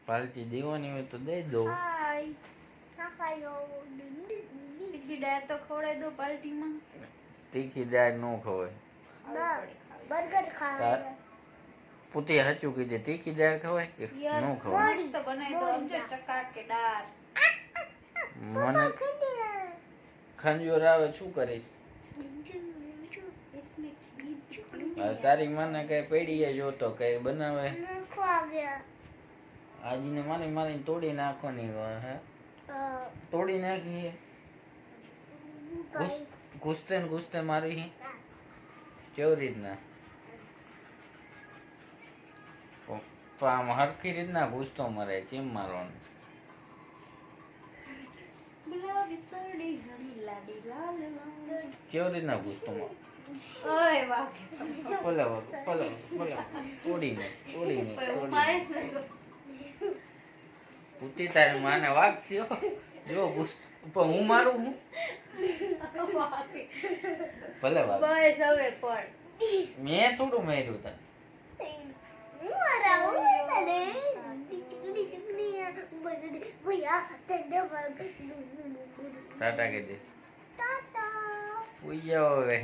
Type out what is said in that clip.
પાલટી દેવાની હોય તો દઈ દો. હાય તીખી દાળ તો ખવડાવી દો પાર્ટીમાં. તીખી દાળ નો ખવાય. બર્ગર ખાવા પૂતી સાચું કીધે, તીખી દાળ ખવાય કે નો ખવાય? તો બનાવી દો સમજો ચકાકેદાર. મને ખંજોર આવે, શું કરીશ? તારી મને કઈ પડી જોતો કઈ બનાવે આજને મારી મારીને તોડી નાખવાની હોય. હે તોડી નાખી ઘૂસતે ને ઘૂસતે મારી કેવી રીતના? આમ હરખી રીતના ઘૂસતો મરે, ચીમ મારવાનું. કેવી રીતના ઘૂસતો મારે? તોડીને પૂતી તારી માને વાગશે જો પણ હું મારું હું ભલે વાગ. બસ હવે પણ મેં થોડું માર્યું તને. ટાટા કે દે. ઉઈ જાઓ હવે.